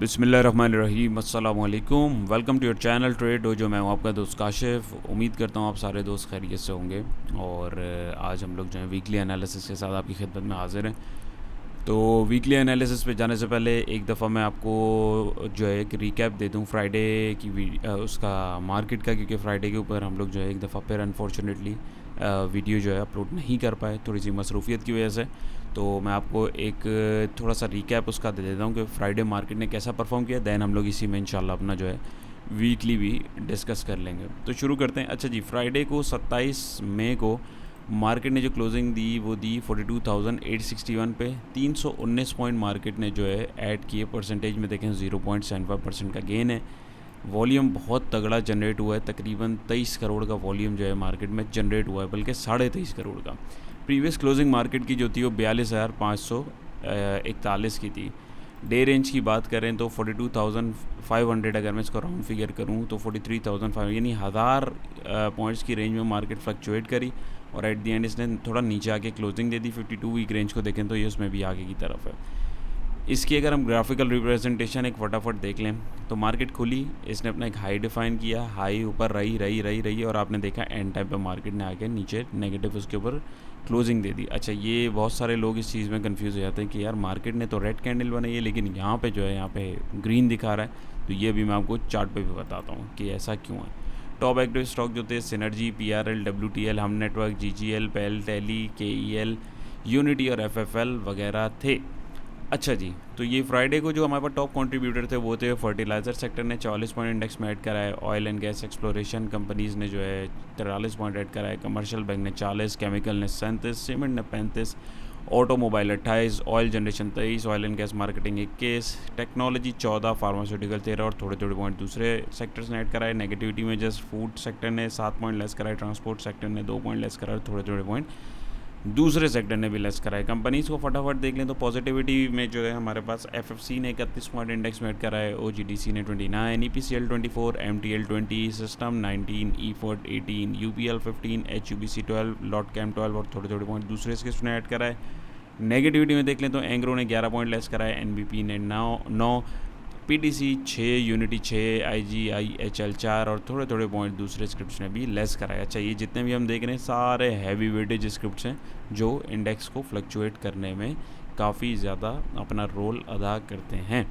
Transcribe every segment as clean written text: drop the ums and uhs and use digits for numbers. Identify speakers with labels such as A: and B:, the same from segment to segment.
A: बिस्मिल्लाहिर्रहमानिर्रहीम अस्सलाम वालेकुम। Welcome to your channel Trade Dojo. मैं हूं आपका दोस्त काशिफ। उम्मीद करता हूं आप सारे दोस्त खैरियत से होंगे। और आज हम लोग जो है वीकली एनालिसिस के साथ आपकी खिदमत में हाजिर हैं। तो वीकली एनालिसिस पे जाने से पहले एक दफ़ा मैं आपको जो है एक रिकैप दे दूं फ्राइडे की उसका मार्केट का, क्योंकि फ़्राइडे के ऊपर हम लोग जो है एक दफ़ा फिर अनफॉर्चुनेटली वीडियो जो है अपलोड नहीं कर पाए, थोड़ी सी मसरूफियत की वजह से। तो मैं आपको एक थोड़ा सा रिकैप उसका दे देता हूँ कि फ्राइडे मार्केट ने कैसा परफॉर्म किया। दैन हम लोग इसी में इंशाल्लाह अपना जो है वीकली भी डिस्कस कर लेंगे। तो शुरू करते हैं। अच्छा जी, फ्राइडे को 27 मई को मार्केट ने जो क्लोजिंग दी वो दी 42,861 पे। 319 पॉइंट मार्केट ने जो है ऐड किए। परसेंटेज में देखें 0.75% का गेन है। वॉल्यूम बहुत तगड़ा जनरेट हुआ है, तकरीबन 23 करोड़ का वॉल्यूम जो है मार्केट में जनरेट हुआ है, बल्कि 23.5 करोड़ का। प्रीवियस क्लोजिंग मार्केट की जो थी वो 42,541 की थी। डे रेंज की बात करें तो 42,500, अगर मैं इसको राउंड फिगर करूं तो 43,500, यानी 1000 पॉइंट्स की रेंज में मार्केट फ्लक्चुएट करी। और एट दी एंड इसने थोड़ा नीचे आके क्लोजिंग दे दी। 52 वीक रेंज को देखें तो ये उसमें भी आगे की तरफ है। इसकी अगर हम ग्राफिकल रिप्रेजेंटेशन एक फटाफट देख लें तो मार्केट खुली, इसने अपना एक हाई डिफाइन किया, हाई ऊपर रही और आपने देखा एंड टाइम पे मार्केट ने आके नीचे नेगेटिव उसके ऊपर क्लोजिंग दे दी। अच्छा, ये बहुत सारे लोग इस चीज़ में कंफ्यूज हो जाते हैं कि यार मार्केट ने तो रेड कैंडल बनाई है लेकिन यहाँ पे जो है यहाँ पे ग्रीन दिखा रहा है। तो ये भी मैं आपको चार्ट पे भी बताता हूँ कि ऐसा क्यों है। टॉप एक्टिव स्टॉक जो थे सिनर्जी, PRL, WTL, हम नेटवर्क, GGL, पेल, टेली, KEL, यूनिटी और FFL वगैरह थे। अच्छा जी, तो ये फ्राइडे को जो हमारे पास टॉप कंट्रीब्यूटर थे वो थे फर्टिलाइज़र सेक्टर ने 44 पॉइंट इंडेक्स में ऐड करा है। Oil and gas exploration companies ने जो है 43 पॉइंट ऐड करा है। कमर्शियल बैंक ने 40, केमिकल ने 37, सीमेंट ने 35, automobile 28, oil generation 23, oil and gas marketing 21, technology 14, pharmaceutical 13 और थोड़े थोड़े पॉइंट दूसरे सेक्टर्स ने ऐड करा है। नेगेटिविटी में जस्ट फूड सेक्टर ने 7 पॉइंट लेस करा है, ट्रांसपोर्ट सेक्टर ने 2 पॉइंट लेस करा है, थोड़े थोड़े पॉइंट दूसरे सेक्टर ने भी लेस करा है। कंपनीज़ को फटाफट देख लें तो पॉजिटिविटी में जो है हमारे पास FFC ने 31 पॉइंट इंडेक्स में ऐड करा है, OGDC ने 29, EPCL 24, MTL 20, system 19, EFORT 18, UPL 15, HUBC 12, Lotte Chem 12 और थोड़े थोड़े पॉइंट दूसरे इसके ने ऐड करा है। नेगेटिविटी में देख लें तो एंग्रो ने 11 पॉइंट लेस करा है, NBP ने 9, PTC 6, यूनिटी 6, IGIHL 4 और थोड़े थोड़े पॉइंट दूसरे स्क्रिप्ट्स ने भी लेस कराया। अच्छा, ये जितने भी हम देख रहे हैं सारे हैवी वेटेज स्क्रिप्ट्स हैं जो इंडेक्स को फ्लक्चुएट करने में काफ़ी ज़्यादा अपना रोल अदा करते हैं।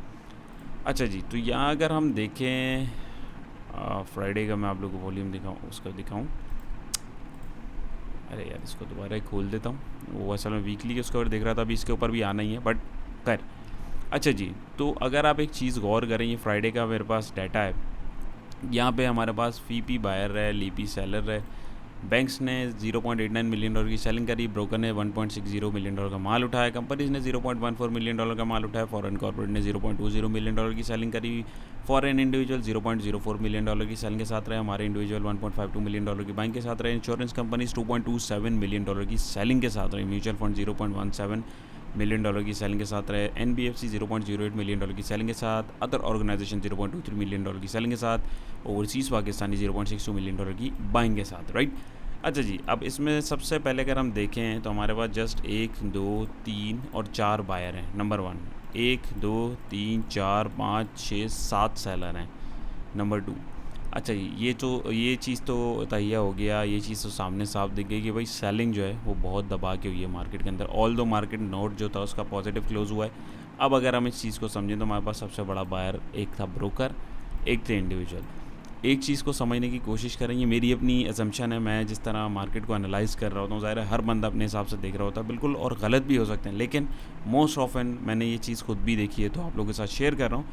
A: अच्छा जी, तो यहाँ अगर हम देखें फ्राइडे का, मैं आप लोगों को वॉल्यूम दिखाऊँ। अरे यार, इसको दोबारा खोल देता हूँ। वो असल में वीकली के उसके ऊपर देख रहा था, अभी इसके ऊपर भी आना ही है, बट खैर। अच्छा जी, तो अगर आप एक चीज़ गौर करें, ये फ्राइडे का मेरे पास डाटा है। यहाँ पे हमारे पास फीपी बायर है, लीपी सेलर है। बैंक्स ने 0.89 मिलियन डॉलर की सेलिंग करी, ब्रोकर ने 1.60 मिलियन डॉलर का माल उठाया, कंपनीज ने 0.14 मिलियन डॉलर का माल उठाया, फॉरेन कॉर्पोरेट ने 0.20 मिलियन डॉलर की सेलिंग करी, फॉरेन इंडिविजुअल 0.04 मिलियन डॉलर की सेलिंग के साथ रहे, हमारे इंडिविजुअल 1.52 मिलियन डॉलर की बाइंग के साथ रहे, इंश्योरेंस कंपनीज 2.27 मिलियन डॉलर की सेलिंग के साथ रहे, म्यूचुअल फंड 0.17 मिलियन डॉलर की सेलिंग के साथ रहे, NBFC 0.08 मिलियन डॉलर की सेलिंग के साथ, अदर ऑर्गेनाइजेशन 0.23 मिलियन डॉलर की सेलिंग के साथ, ओवरसीज़ पाकिस्तानी 0.62 मिलियन डॉलर की बाइंग के साथ, राइट। अच्छा जी, अब इसमें सबसे पहले अगर हम देखें तो हमारे पास जस्ट 1, 2, 3 और 4 बायर हैं। नंबर 1, 1, 2, 3, 4, 5, 6, 7 सेलर हैं। नंबर 2, अच्छा जी, ये चीज़ तो तहिया हो गया, ये चीज़ तो सामने साफ दिख गई कि भाई सेलिंग जो है वो बहुत दबा के हुई है मार्केट के अंदर। ऑल दो मार्केट नोट जो था उसका पॉजिटिव क्लोज हुआ है। अब अगर हम इस चीज़ को समझें तो हमारे पास सबसे बड़ा बायर एक था ब्रोकर, एक थे इंडिविजुअल। एक चीज़ को समझने की कोशिश करें, ये मेरी अपनी असम्पशन है, मैं जिस तरह मार्केट को एनालाइज़ कर रहा होता हूँ, ज़ाहिर है हर बंदा अपने हिसाब से देख रहा होता है बिल्कुल, और गलत भी हो सकते हैं, लेकिन मोस्ट ऑफन मैंने ये चीज़ खुद भी देखी है तो आप लोगों के साथ शेयर कर रहा हूँ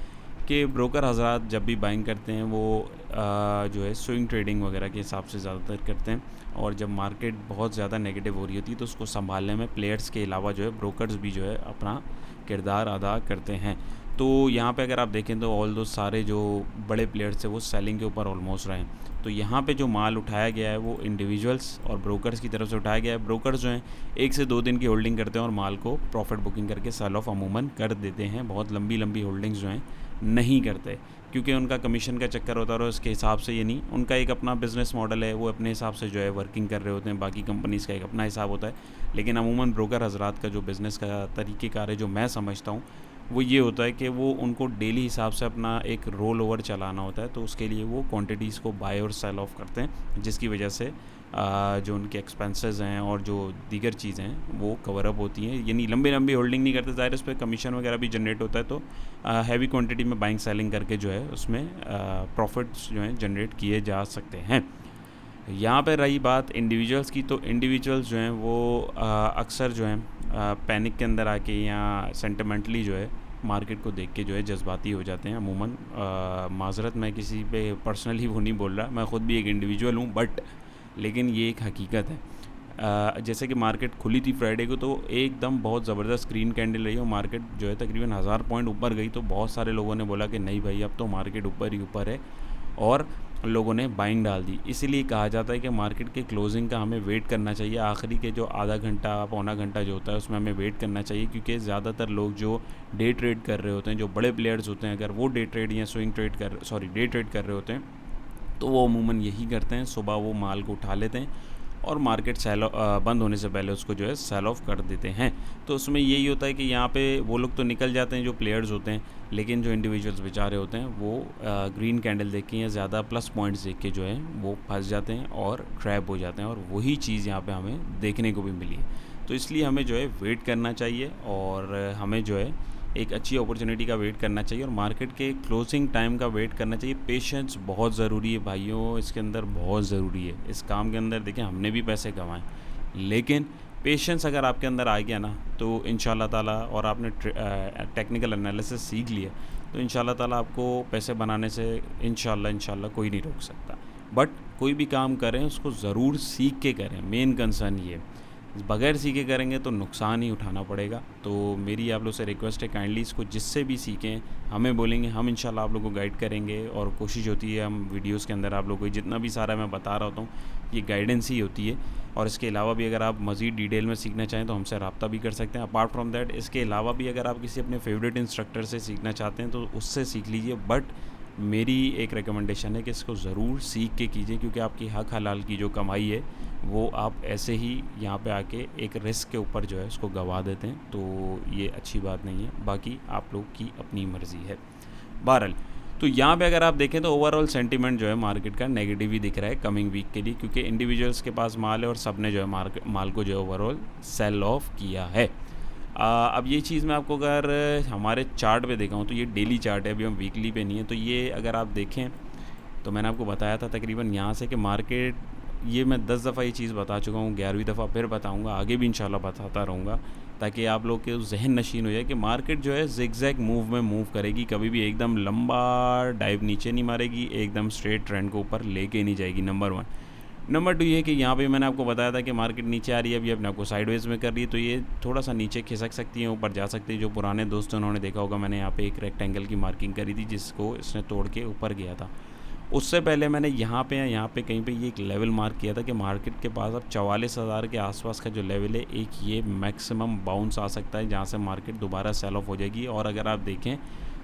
A: कि ब्रोकर हजरात जब भी बाइंग करते हैं वो जो है स्विंग ट्रेडिंग वगैरह के हिसाब से ज़्यादातर करते हैं। और जब मार्केट बहुत ज़्यादा नेगेटिव हो रही होती है तो उसको संभालने में प्लेयर्स के अलावा जो है ब्रोकर्स भी जो है अपना किरदार अदा करते हैं। तो यहाँ पे अगर आप देखें तो ऑल दो सारे जो बड़े प्लेयर्स थे वो सेलिंग के ऊपर ऑलमोस्ट रहे हैं। तो यहाँ पे जो माल उठाया गया है वो इंडिविजुअल्स और ब्रोकर्स की तरफ से उठाया गया है। ब्रोकर्स जो हैं 1 से 2 दिन की होल्डिंग करते हैं और माल को प्रॉफिट बुकिंग करके सेल ऑफ अमूमन कर देते हैं। बहुत लंबी लंबी होल्डिंग्स जो हैं नहीं करते क्योंकि उनका कमीशन का चक्कर होता है और उसके हिसाब से ये नहीं, उनका एक अपना बिज़नेस मॉडल है, वो अपने हिसाब से जो है वर्किंग कर रहे होते हैं। बाकी कंपनीज़ का एक अपना हिसाब होता है, लेकिन अमूमन ब्रोकर हजरात का जो बिज़नेस का तरीक़ेकार है जो मैं समझता हूँ वो ये होता है कि वो उनको डेली हिसाब से अपना एक रोल ओवर चलाना होता है, तो उसके लिए वो क्वांटिटीज़ को बाय और सेल ऑफ करते हैं, जिसकी वजह से जो उनके एक्सपेंसेस हैं और जो दीगर चीज़ें हैं वो कवर अप होती हैं। यानी लंबी लंबी होल्डिंग नहीं करते, ज़ाहिर उस पर कमीशन वगैरह भी जनरेट होता है, तो हैवी क्वांटिटी में बाइंग सेलिंग करके जो है उसमें प्रॉफिट्स जो हैं जनरेट किए जा सकते हैं। यहाँ पे रही बात इंडिविजुअल्स की, तो इंडिविजुअल्स जो हैं वो अक्सर जो हैं पैनिक के अंदर आके या सेंटिमेंटली जो है मार्केट को देख के जो है जज्बाती हो जाते हैं अमूमन। माजरत मैं किसी पे पर्सनली वो नहीं बोल रहा, मैं ख़ुद भी एक इंडिविजुअल हूँ, बट लेकिन ये एक हकीकत है। जैसे कि मार्केट खुली थी फ्राइडे को, तो एकदम बहुत ज़बरदस्त ग्रीन कैंडल रही और मार्केट जो है तकरीबन 1000 पॉइंट ऊपर गई, तो बहुत सारे लोगों ने बोला कि नहीं भाई अब तो मार्केट ऊपर ही ऊपर है, और लोगों ने बाइंग डाल दी। इसीलिए कहा जाता है कि मार्केट के क्लोजिंग का हमें वेट करना चाहिए, आखिरी के जो आधा घंटा पौना घंटा जो होता है उसमें हमें वेट करना चाहिए, क्योंकि ज़्यादातर लोग जो डे ट्रेड कर रहे होते हैं, जो बड़े प्लेयर्स होते हैं, अगर वो डे ट्रेड या स्विंग ट्रेड डे ट्रेड कर रहे होते हैं, तो वो अमूमन यही करते हैं, सुबह वो माल को उठा लेते हैं और मार्केट बंद होने से पहले उसको जो है सेल ऑफ कर देते हैं। तो उसमें यही होता है कि यहाँ पे वो लोग तो निकल जाते हैं जो प्लेयर्स होते हैं, लेकिन जो इंडिविजुअल्स बेचारे होते हैं वो ग्रीन कैंडल देख के या ज़्यादा प्लस पॉइंट्स देख के जो है वो फंस जाते हैं और ट्रैप हो जाते हैं, और वही चीज़ यहाँ पे हमें देखने को भी मिली है। तो इसलिए हमें जो है वेट करना चाहिए और हमें जो है एक अच्छी अपॉर्चुनिटी का वेट करना चाहिए और मार्केट के क्लोजिंग टाइम का वेट करना चाहिए। पेशेंस बहुत ज़रूरी है भाइयों, इसके अंदर बहुत ज़रूरी है। इस काम के अंदर देखिए हमने भी पैसे कमाए, लेकिन पेशेंस अगर आपके अंदर आ गया ना, तो इंशाल्लाह ताला, और आपने टेक्निकल एनालिसिस सीख लिया, तो इंशाल्लाह ताला आपको पैसे बनाने से इंशाल्लाह कोई नहीं रोक सकता। बट कोई भी काम करें उसको ज़रूर सीख के करें, मेन कंसर्न ये। बगैर सीखे करेंगे तो नुकसान ही उठाना पड़ेगा। तो मेरी आप लोग से रिक्वेस्ट है, काइंडली इसको जिससे भी सीखें हमें बोलेंगे, हम इंशाल्लाह आप लोगों को गाइड करेंगे, और कोशिश होती है हम वीडियोस के अंदर आप लोगों को जितना भी सारा मैं बता रहा होता हूँ ये गाइडेंस ही होती है। और इसके अलावा भी अगर आप मज़ीद डिटेल में सीखना चाहें तो हमसे रब्ता भी कर सकते हैं। अपार्ट फ्रॉम दैट, इसके अलावा भी अगर आप किसी अपने फेवरेट इंस्ट्रक्टर से सीखना चाहते हैं तो उससे सीख लीजिए, बट मेरी एक रिकमेंडेशन है कि इसको ज़रूर सीख के कीजिए, क्योंकि आपकी हक हलाल की जो कमाई है वो आप ऐसे ही यहाँ पे आके एक रिस्क के ऊपर जो है उसको गंवा देते हैं, तो ये अच्छी बात नहीं है। बाकी आप लोग की अपनी मर्ज़ी है। बहरहाल, तो यहाँ पे अगर आप देखें तो ओवरऑल सेंटीमेंट जो है मार्केट का नेगेटिव ही दिख रहा है कमिंग वीक के लिए, क्योंकि इंडिविजुअल्स के पास माल है और सब ने जो है माल को जो है ओवरऑल सेल ऑफ किया है। अब ये चीज़ मैं आपको अगर हमारे चार्ट पे दिखाऊँ तो ये डेली चार्ट है, अभी हम वीकली पे नहीं है। तो ये अगर आप देखें तो मैंने आपको बताया था तकरीबन यहाँ से कि मार्केट, ये मैं 10 दफ़ा ये चीज़ बता चुका हूँ, 11वीं दफ़ा फिर बताऊँगा, आगे भी इंशाल्लाह बताता रहूँगा, ताकि आप लोग के जहन नशीन हो जाए कि मार्केट जो है ज़िगज़ैग मूव में मूव करेगी, कभी भी एकदम लंबा डाइव नीचे नहीं मारेगी, एकदम स्ट्रेट ट्रेंड को ऊपर लेके नहीं जाएगी, नंबर 1। नंबर 2 ये कि यहाँ पे मैंने आपको बताया था कि मार्केट नीचे आ रही है, अभी अपने आपको साइडवेज में कर रही है, तो ये थोड़ा सा नीचे खिसक सकती है, ऊपर जा सकती है। जो पुराने दोस्तों उन्होंने देखा होगा, मैंने यहाँ पे एक रेक्टेंगल की मार्किंग करी थी जिसको इसने तोड़ के ऊपर गया था। उससे पहले मैंने यहाँ पे कहीं पे ये एक लेवल मार्क किया था कि मार्केट के पास अब 44,000 के आसपास का जो लेवल है, एक ये मैक्सिमम बाउंस आ सकता है जहाँ से मार्केट दोबारा सेल ऑफ हो जाएगी। और अगर आप देखें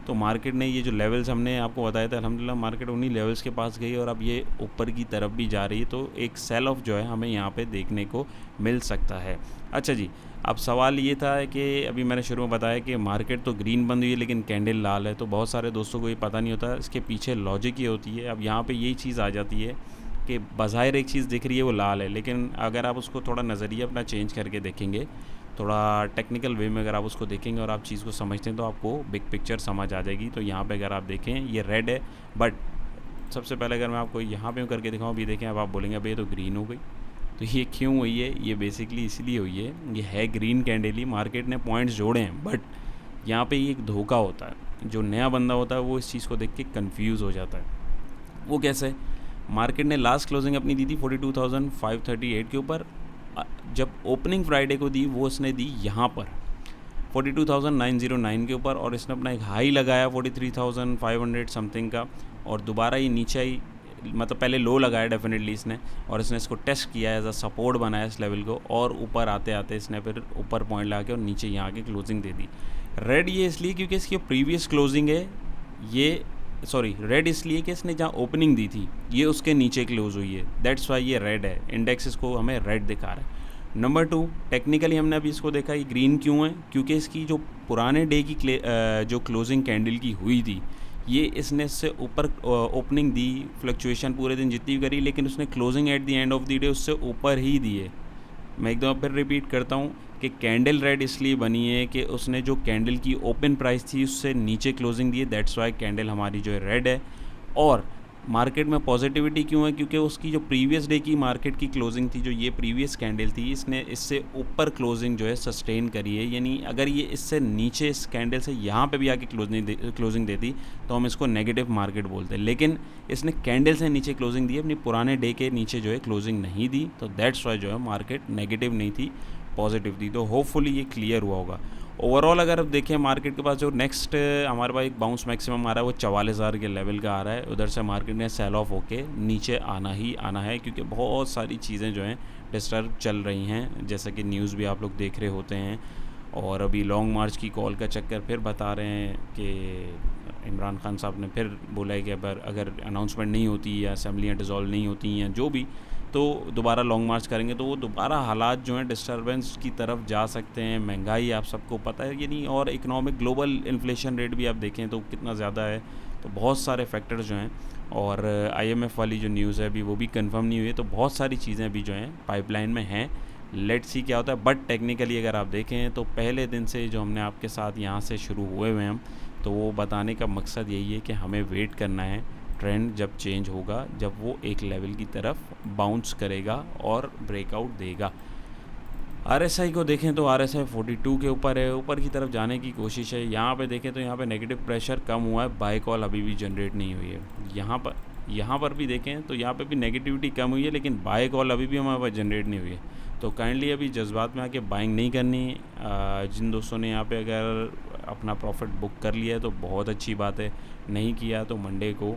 A: तो मार्केट ने ये जो लेवल्स हमने आपको बताया था, अल्हम्दुलिल्लाह मार्केट उन्हीं लेवल्स के पास गई और अब ये ऊपर की तरफ भी जा रही है, तो एक सेल ऑफ जो है हमें यहाँ पे देखने को मिल सकता है। अच्छा जी, अब सवाल ये था कि अभी मैंने शुरू में बताया कि मार्केट तो ग्रीन बंद हुई है लेकिन कैंडल लाल है, तो बहुत सारे दोस्तों को ये पता नहीं होता, इसके पीछे लॉजिक ये होती है। अब यहाँ पे यही चीज़ आ जाती है कि बज़ाहिर एक चीज़ दिख रही है वो लाल है, लेकिन अगर आप उसको थोड़ा नज़रिया अपना चेंज करके देखेंगे, थोड़ा टेक्निकल वे में अगर आप उसको देखेंगे और आप चीज़ को समझते हैं तो आपको बिग पिक्चर समझ आ जाएगी। तो यहाँ पे अगर आप देखें ये रेड है, बट सबसे पहले अगर मैं आपको यहाँ पे करके दिखाऊँ, अभी देखें, अब आप बोलेंगे अभी ये तो ग्रीन हो गई, तो ये क्यों हुई है? ये बेसिकली इसलिए हुई है, ये है ग्रीन कैंडल ही, मार्केट ने पॉइंट्स जोड़े हैं, बट यहाँ पे ये एक धोखा होता है। जो नया बंदा होता है वो इस चीज़ को देख के कंफ्यूज हो जाता है। वो कैसे? मार्केट ने लास्ट क्लोजिंग अपनी दी थी 42,538 के ऊपर, जब ओपनिंग फ्राइडे को दी वो इसने दी यहाँ पर 42,909 के ऊपर, और इसने अपना एक हाई लगाया 43,500 समथिंग का, और दोबारा ये नीचे आई, मतलब पहले लो लगाया डेफिनेटली इसने, और इसने इसको टेस्ट किया एज अ सपोर्ट बनाया इस लेवल को, और ऊपर आते आते इसने फिर ऊपर पॉइंट लगा के और नीचे यहाँ के क्लोजिंग दे दी। रेड ये इसलिए क्योंकि इसकी प्रीवियस क्लोजिंग है, ये रेड इसलिए कि इसने जहाँ ओपनिंग दी थी ये उसके नीचे क्लोज हुई है, दैट्स वाई ये रेड है। इंडेक्स इसको हमें रेड दिखा रहा है। नंबर 2, टेक्निकली हमने अभी इसको देखा, ये ग्रीन क्यों है, क्योंकि इसकी जो पुराने डे की जो क्लोजिंग कैंडल की हुई थी, ये इसने इससे ऊपर ओपनिंग दी, फ्लक्चुएशन पूरे दिन जितनी भी करी, लेकिन उसने closing at the end of the day उससे ऊपर ही दी है। मैं एक दफ़ा फिर रिपीट करता हूँ कि कैंडल रेड इसलिए बनी है कि उसने जो कैंडल की ओपन प्राइस थी उससे नीचे क्लोजिंग दी है, दैट्स वाई कैंडल हमारी जो है रेड है। और मार्केट में पॉजिटिविटी क्यों है, क्योंकि उसकी जो प्रीवियस डे की मार्केट की क्लोजिंग थी, जो ये प्रीवियस कैंडल थी, इसने इससे ऊपर क्लोजिंग जो है सस्टेन करी है। यानी अगर ये इससे नीचे इस कैंडल से यहाँ पे भी आके क्लोजिंग देती तो हम इसको नेगेटिव मार्केट बोलते हैं, लेकिन इसने कैंडल से नीचे क्लोजिंग दी, अपनी पुराने डे के नीचे जो है क्लोजिंग नहीं दी, तो दैट्स वाई जो है मार्केट नेगेटिव नहीं थी, पॉजिटिव थी। तो होपफुली ये क्लियर हुआ होगा। ओवरऑल अगर आप देखें मार्केट के पास जो नेक्स्ट हमारे पास एक बाउंस मैक्सिमम आ रहा है वो 44,000 के लेवल का आ रहा है। उधर से मार्केट ने सेल ऑफ होके नीचे आना ही आना है, क्योंकि बहुत सारी चीज़ें जो हैं डिस्टर्ब चल रही हैं, जैसा कि न्यूज़ भी आप लोग देख रहे होते हैं। और अभी लॉन्ग मार्च की कॉल का चक्कर फिर बता रहे हैं कि इमरान खान साहब ने फिर बोला है कि अगर अनाउंसमेंट नहीं होती या असेंबलियाँ डिज़ोल्व नहीं होती या जो भी, तो दोबारा लॉन्ग मार्च करेंगे, तो वो दोबारा हालात जो हैं डिस्टर्बेंस की तरफ जा सकते हैं। महंगाई आप सबको पता है यानी, और इकोनॉमिक ग्लोबल इन्फ्लेशन रेट भी आप देखें तो कितना ज़्यादा है, तो बहुत सारे फैक्टर्स जो हैं। और IMF वाली जो न्यूज़ है अभी वो भी कंफर्म नहीं हुई है, तो बहुत सारी चीज़ें अभी जो हैं पाइपलाइन में हैं। लेट्स सी क्या होता है। बट टेक्निकली अगर आप देखें तो पहले दिन से जो हमने आपके साथ यहाँ से शुरू हुए हुए हम, तो वो बताने का मकसद यही है कि हमें वेट करना है ट्रेंड जब चेंज होगा, जब वो एक लेवल की तरफ बाउंस करेगा और ब्रेकआउट देगा। RSI को देखें तो RSI 42 के ऊपर है, ऊपर की तरफ जाने की कोशिश है। यहाँ पे देखें तो यहाँ पे नेगेटिव प्रेशर कम हुआ है, बाय कॉल अभी भी जनरेट नहीं हुई है। यहाँ पर भी देखें तो यहाँ पे भी नेगेटिविटी कम हुई है, लेकिन बाय कॉल अभी भी हमारे पास जनरेट नहीं हुई है। तो काइंडली अभी जज्बात में आके बाइंग नहीं करनी। जिन दोस्तों ने यहाँ पे अगर अपना प्रॉफिट बुक कर लिया है तो बहुत अच्छी बात है, नहीं किया तो मंडे को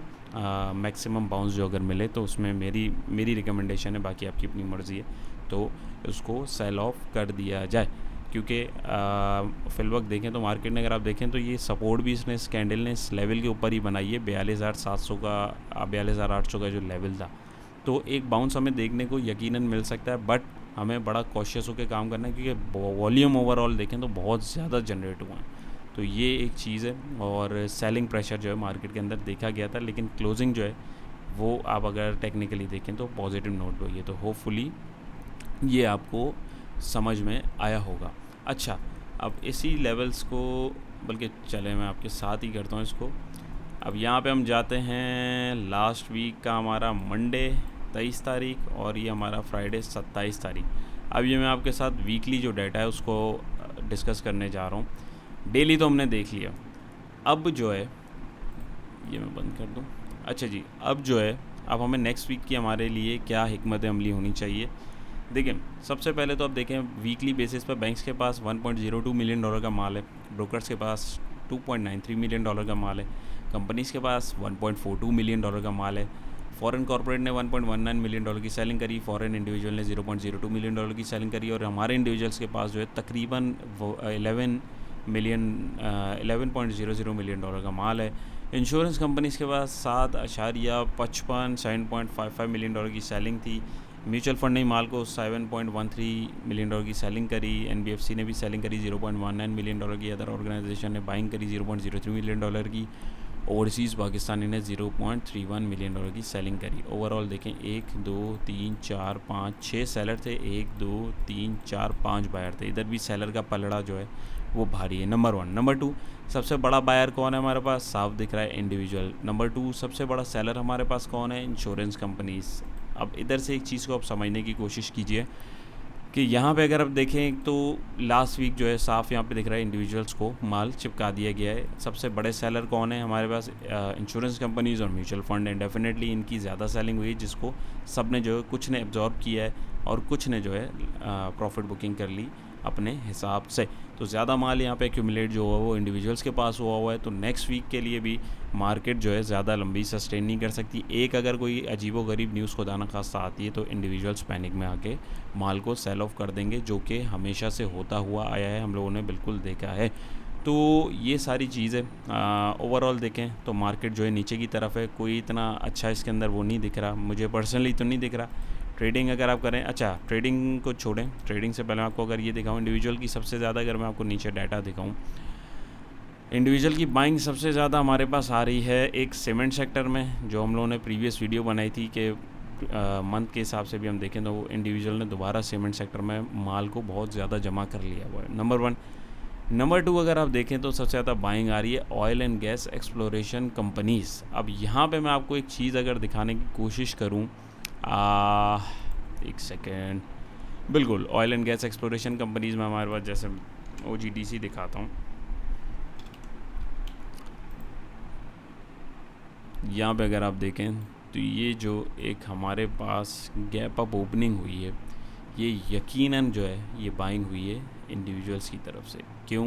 A: मैक्सिमम बाउंस जो अगर मिले तो उसमें मेरी रिकमेंडेशन है, बाकी आपकी अपनी मर्ज़ी है, तो उसको सेल ऑफ कर दिया जाए। क्योंकि फिलवक्त देखें तो मार्केट ने अगर आप देखें तो ये सपोर्ट भी इसने इस कैंडल ने इस लेवल के ऊपर ही बनाई है, 42,700 का 42,800 का जो लेवल था। तो एक बाउंस हमें देखने को यकीनन मिल सकता है, बट हमें बड़ा कॉशियस होकर काम करना है, क्योंकि वॉल्यूम ओवरऑल देखें तो बहुत ज़्यादा जनरेट हुआ है। तो ये एक चीज़ है। और सेलिंग प्रेशर जो है मार्केट के अंदर देखा गया था, लेकिन क्लोजिंग जो है वो आप अगर टेक्निकली देखें तो पॉजिटिव नोट पे हुई है। तो होपफुली ये आपको समझ में आया होगा। अच्छा, अब इसी लेवल्स को, बल्कि चले मैं आपके साथ ही करता हूँ इसको। अब यहाँ पे हम जाते हैं लास्ट वीक का हमारा मंडे 23 तारीख और ये हमारा फ्राइडे 27 तारीख। अब ये मैं आपके साथ वीकली जो डाटा है उसको डिस्कस करने जा रहा हूँ। डेली तो हमने देख लिया, अब जो है ये मैं बंद कर दूँ। अच्छा जी, अब जो है अब हमें नेक्स्ट वीक की हमारे लिए क्या हिकमत अमली होनी चाहिए। देखिए, सबसे पहले तो आप देखें वीकली बेसिस पर बैंक्स के पास $1.02 मिलियन का माल है, ब्रोकर्स के पास $2.93 मिलियन का माल है, कंपनीज़ के पास $1.42 मिलियन का माल है, फॉरेन कॉर्पोरेट ने $1.19 मिलियन की सेलिंग करी, फॉरेन इंडिविजुअल ने $0.02 मिलियन की सेलिंग करी, और हमारे इंडिविजुअल्स के पास जो है तकरीबन 11.00 मिलियन का माल है। इंश्योरेंस कंपनीज़ के पास 7.55 मिलियन की सेलिंग थी। म्यूचुअल फंड ने माल को 7.13 मिलियन की सेलिंग करी, NBFC ने भी सेलिंग करी 0.19 मिलियन की, अदर ऑर्गेनाइजेशन ने बाइंग करी 0.03 मिलियन की, ओवरसीज़ पाकिस्तानी ने 0.31 मिलियन की सेलिंग करी। ओवरऑल देखें 1 2 3 4 5 6 सेलर थे, 1 2 3 4 5 बायर थे। इधर भी सेलर का पलड़ा जो है वो भारी है। नंबर 1। नंबर 2, सबसे बड़ा बायर कौन है हमारे पास, साफ दिख रहा है इंडिविजुअल। नंबर 2, सबसे बड़ा सेलर हमारे पास कौन है, इंश्योरेंस कंपनीज़। अब इधर से एक चीज़ को आप समझने की कोशिश कीजिए कि यहाँ पे अगर आप देखें तो लास्ट वीक जो है साफ यहाँ पे दिख रहा है इंडिविजुअल्स को माल चिपका दिया गया है। सबसे बड़े सेलर कौन है हमारे पास, इंश्योरेंस कंपनीज़ और म्यूचुअल फंड है। डेफिनेटली इनकी ज़्यादा सेलिंग हुई, जिसको सब ने जो है कुछ ने एब्जॉर्ब किया है और कुछ ने जो है प्रॉफिट बुकिंग कर ली अपने हिसाब से। तो ज़्यादा माल यहाँ पे एक्यूमुलेट जो हुआ वो इंडिविजुअल्स के पास हुआ है। तो नेक्स्ट वीक के लिए भी मार्केट जो है ज़्यादा लंबी सस्टेन नहीं कर सकती। एक अगर कोई अजीबोगरीब न्यूज़ खुदा न खास्ता आती है तो इंडिविजुअल्स पैनिक में आके माल को सेल ऑफ कर देंगे, जो कि हमेशा से होता हुआ आया है, हम लोगों ने बिल्कुल देखा है। तो ये सारी चीज़ें ओवरऑल देखें तो मार्केट जो है नीचे की तरफ है, कोई इतना अच्छा इसके अंदर वो नहीं दिख रहा, मुझे पर्सनली तो नहीं दिख रहा। ट्रेडिंग अगर आप करें, अच्छा ट्रेडिंग को छोड़ें, ट्रेडिंग से पहले आपको अगर ये दिखाऊँ इंडिविजुअल की सबसे ज़्यादा, अगर मैं आपको नीचे डाटा दिखाऊँ, इंडिविजुअल की बाइंग सबसे ज़्यादा हमारे पास आ रही है एक सीमेंट सेक्टर में, जो हम लोगों ने प्रीवियस वीडियो बनाई थी कि मंथ के हिसाब से भी हम देखें तो इंडिविजुअल ने दोबारा सीमेंट सेक्टर में माल को बहुत ज़्यादा जमा कर लिया हुआ है, नंबर 1। नंबर 2 अगर आप देखें तो सबसे ज़्यादा बाइंग आ रही है oil and gas exploration companies. अब यहाँ पे मैं आपको एक चीज़ अगर दिखाने की कोशिश करूँ, एक सेकेंड, बिल्कुल oil and gas exploration companies में हमारे पास जैसे OGDC दिखाता हूँ, यहाँ पे अगर आप देखें तो ये जो एक हमारे पास गैप अप ओपनिंग हुई है, ये यकीनन जो है ये बाइंग हुई है इंडिविजुअल्स की तरफ से। क्यों?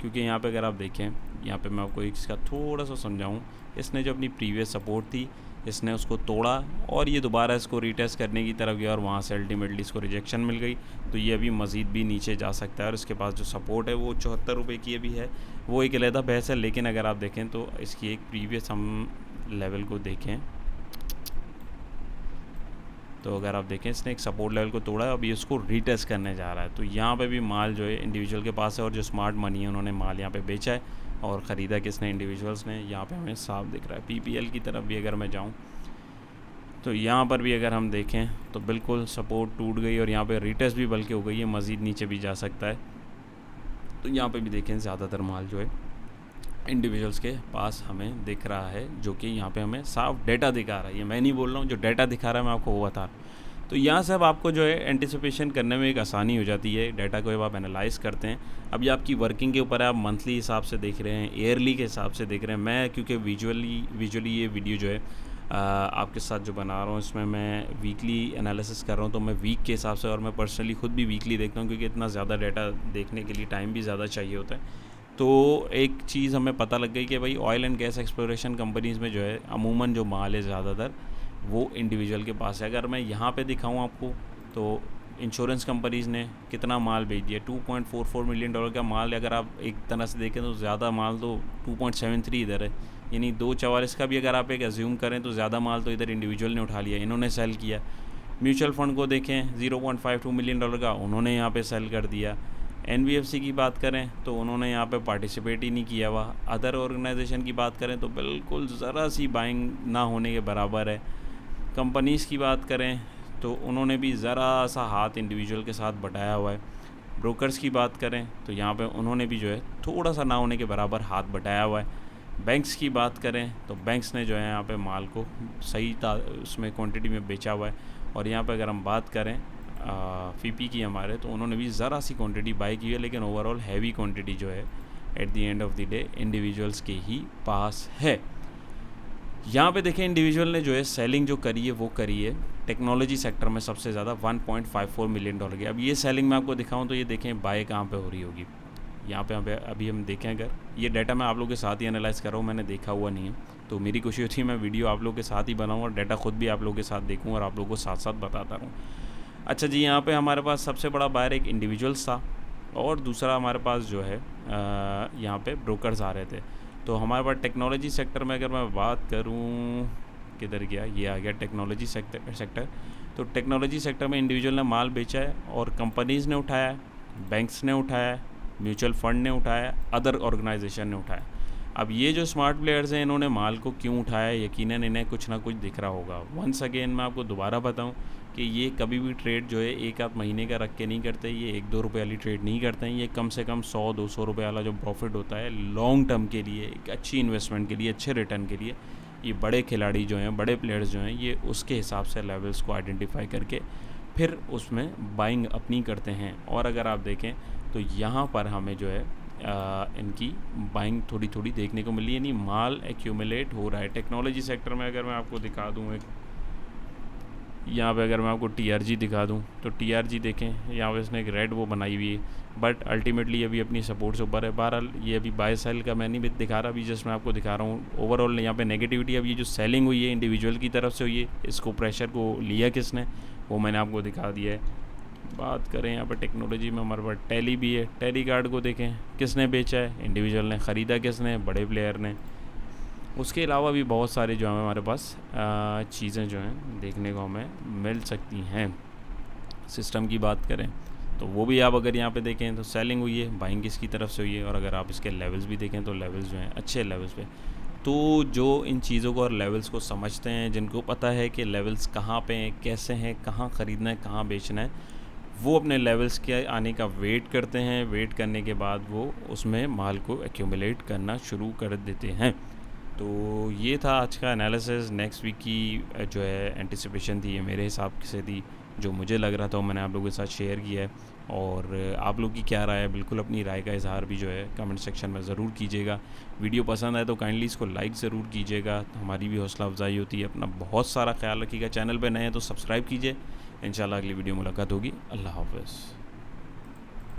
A: क्योंकि यहाँ पे अगर आप देखें, यहाँ पे मैं आपको इसका थोड़ा सा समझाऊँ, इसने जो अपनी प्रीवियस सपोर्ट थी इसने उसको तोड़ा और ये दोबारा इसको रीटेस्ट करने की तरफ गया और वहाँ से अल्टीमेटली इसको रिजेक्शन मिल गई, तो ये अभी मज़ीद भी नीचे जा सकता है। और इसके पास जो सपोर्ट है वो 74 रुपये की अभी है, वो एक अलहदा बहस है। लेकिन अगर आप देखें तो इसकी एक प्रीवियस हम लेवल को देखें तो अगर आप देखें इसने एक सपोर्ट लेवल को तोड़ा है, अभी इसको रीटेस्ट करने जा रहा है। तो यहाँ पे भी माल जो है इंडिविजुअल के पास है और जो स्मार्ट मनी है उन्होंने माल यहाँ पे बेचा है और ख़रीदा किसने? इंडिविजुअल्स ने। यहाँ पे हमें साफ दिख रहा है। PPL की तरफ भी अगर मैं जाऊँ तो यहाँ पर भी अगर हम देखें तो बिल्कुल सपोर्ट टूट गई और यहाँ पर रीटेस्ट भी बल्कि हो गई है, मज़ीद नीचे भी जा सकता है। तो यहाँ पर भी देखें ज़्यादातर माल जो है इंडिविजुअल्स के पास हमें दिख रहा है, जो कि यहाँ पे हमें साफ डेटा दिखा रहा है। ये मैं नहीं बोल रहा हूँ, जो डेटा दिखा रहा है मैं आपको वो बता रहा हूँ। तो यहाँ से अब आपको जो है एंटिसिपेशन करने में एक आसानी हो जाती है। डाटा को जब आप एनालाइज करते हैं, अब ये आपकी वर्किंग के ऊपर है, आप मंथली हिसाब से देख रहे हैं, ईयरली के हिसाब से देख रहे हैं। मैं क्योंकि विजुअली ये वीडियो जो है आपके साथ जो बना रहा हूँ इसमें मैं वीकली एनालिसिस कर रहा हूँ, तो मैं वीक के हिसाब से, और मैं पर्सनली खुद भी वीकली देखता हूँ क्योंकि इतना ज़्यादा डाटा देखने के लिए टाइम भी ज़्यादा चाहिए होता है। तो एक चीज़ हमें पता लग गई कि भाई oil and gas exploration companies में जो है अमूमन जो माल है ज़्यादातर वो इंडिविजुअल के पास है। अगर मैं यहाँ पे दिखाऊँ आपको तो इंश्योरेंस कंपनीज़ ने कितना माल बेच दिया, $2.44 मिलियन का माल। अगर आप एक तरह से देखें तो ज़्यादा माल तो 2.73 इधर है, यानी 2.44 का भी अगर आप एक एज्यूम करें तो ज़्यादा माल तो इधर इंडिविजुअल ने उठा लिया, इन्होंने सेल किया। म्यूचुअल फ़ंड को देखें, $0.52 मिलियन का उन्होंने यहाँ पर सेल कर दिया। NBFC की बात करें तो उन्होंने यहाँ पे पार्टिसिपेट ही नहीं किया हुआ। अदर ऑर्गेनाइजेशन की बात करें तो बिल्कुल ज़रा सी बाइंग ना होने के बराबर है। कंपनीज़ की बात करें तो उन्होंने भी ज़रा सा हाथ इंडिविजुअल के साथ बटाया हुआ है। ब्रोकर्स की बात करें तो यहाँ पे उन्होंने भी जो है थोड़ा सा ना होने के बराबर हाथ बटाया हुआ है। बैंक्स की बात करें तो बैंक्स ने जो है यहाँ पे माल को सही उसमें क्वांटिटी में बेचा हुआ है। और यहाँ पे अगर हम बात करें FIPI की हमारे, तो उन्होंने भी ज़रा सी क्वांटिटी बाई की है, लेकिन ओवरऑल हैवी क्वांटिटी जो है at the end of the day individuals के ही पास है। यहाँ पे देखें इंडिविजुअल ने जो है सेलिंग जो करी है वो करी है टेक्नोलॉजी सेक्टर में सबसे ज़्यादा $1.54 मिलियन की। अब ये सेलिंग मैं आपको दिखाऊँ तो ये देखें बाय कहाँ पे हो रही होगी। यहाँ पे अभी हम देखें, अगर ये डाटा मैं आप लोगों के साथ ही एनालाइज़ कर रहा हूँ, मैंने देखा हुआ नहीं है, तो मेरी कोशिश होती है मैं वीडियो आप लोगों के साथ ही बनाऊँ और डाटा खुद भी आप लोगों के साथ देखूँ और आप लोगों को साथ साथ बताता रहूँ। अच्छा जी, यहाँ पे हमारे पास सबसे बड़ा बायर एक इंडिविजुअल्स था और दूसरा हमारे पास जो है यहाँ पे ब्रोकर्स आ रहे थे। तो हमारे पास टेक्नोलॉजी सेक्टर में अगर मैं बात करूँ, किधर गया, ये आ गया टेक्नोलॉजी सेक्टर। तो टेक्नोलॉजी सेक्टर में इंडिविजुअल ने माल बेचा है और कंपनीज़ ने उठाया, बैंक्स ने उठाया, म्यूचुअल फंड ने उठाया, अदर ऑर्गेनाइजेशन ने उठाया। अब ये जो स्मार्ट प्लेयर्स हैं इन्होंने माल को क्यों उठाया, यकीनन इन्हें कुछ ना कुछ दिख रहा होगा। वंस अगेन मैं आपको दोबारा बताऊं कि ये कभी भी ट्रेड जो है एक आध महीने का रख के नहीं करते, ये 1-2 रुपये वाली ट्रेड नहीं करते हैं। ये कम से कम 100-200 रुपये वाला जो प्रॉफिट होता है लॉन्ग टर्म के लिए, एक अच्छी इन्वेस्टमेंट के लिए, अच्छे रिटर्न के लिए, ये बड़े खिलाड़ी जो हैं, बड़े प्लेयर्स जो हैं, ये उसके हिसाब से लेवल्स को आइडेंटिफाई करके फिर उसमें बाइंग अपनी करते हैं। और अगर आप देखें तो यहाँ पर हमें जो है इनकी बाइंग थोड़ी थोड़ी देखने को मिली, यानी माल एक्यूमुलेट हो रहा है। टेक्नोलॉजी सेक्टर में अगर मैं आपको दिखा दूँ, एक यहाँ पे अगर मैं आपको TRG दिखा दूँ तो TRG देखें, यहाँ पे इसने एक रेड वो बनाई हुई है, बट अल्टीमेटली अभी अपनी सपोर्ट से ऊपर है। बहरहाल ये अभी बाय सेल का मैं नहीं दिखा रहा, अभी जस्ट मैं आपको दिखा रहा हूँ ओवरऑल यहाँ पे नेगेटिविटी। अब ये जो सेलिंग हुई है इंडिविजुअल की तरफ से हुई है, इसको प्रेशर को लिया किसने, वो मैंने आपको दिखा दिया है। बात करें यहाँ पर टेक्नोलॉजी में हमारे पास टैली भी है। टैली कार्ड को देखें, किसने बेचा है, इंडिविजुअल ने। ख़रीदा किसने, बड़े प्लेयर ने। उसके अलावा भी बहुत सारे जो हैं हमारे पास चीज़ें जो हैं देखने को हमें मिल सकती हैं। सिस्टम की बात करें तो वो भी आप अगर यहाँ पे देखें तो सेलिंग हुई है, बाइंग किसकी तरफ से हुई है, और अगर आप इसके लेवल्स भी देखें तो लेवल्स जो हैं अच्छे लेवल्स पे। तो जो इन चीज़ों को और लेवल्स को समझते हैं, जिनको पता है कि लेवल्स कहाँ पे हैं, कैसे हैं, कहाँ ख़रीदना है, कहाँ बेचना है, वो अपने लेवल्स के आने का वेट करते हैं। वेट करने के बाद वो उसमें माल को एक्यूमुलेट करना शुरू कर देते हैं। तो ये था आज का एनालिसिस। नेक्स्ट वीक की जो है एंटिसिपेशन थी, ये मेरे हिसाब से थी, जो मुझे लग रहा था वो मैंने आप लोगों के साथ शेयर किया है। और आप लोग की क्या राय है, बिल्कुल अपनी राय का इज़हार भी जो है कमेंट सेक्शन में ज़रूर कीजिएगा। वीडियो पसंद आए तो काइंडली इसको लाइक ज़रूर कीजिएगा, हमारी भी हौसला अफजाई होती है। अपना बहुत सारा ख्याल रखिएगा। चैनल पर नए हैं तो सब्सक्राइब कीजिए। इंशाल्लाह अगली वीडियो मुलाकात होगी। अल्लाह हाफ़िज़।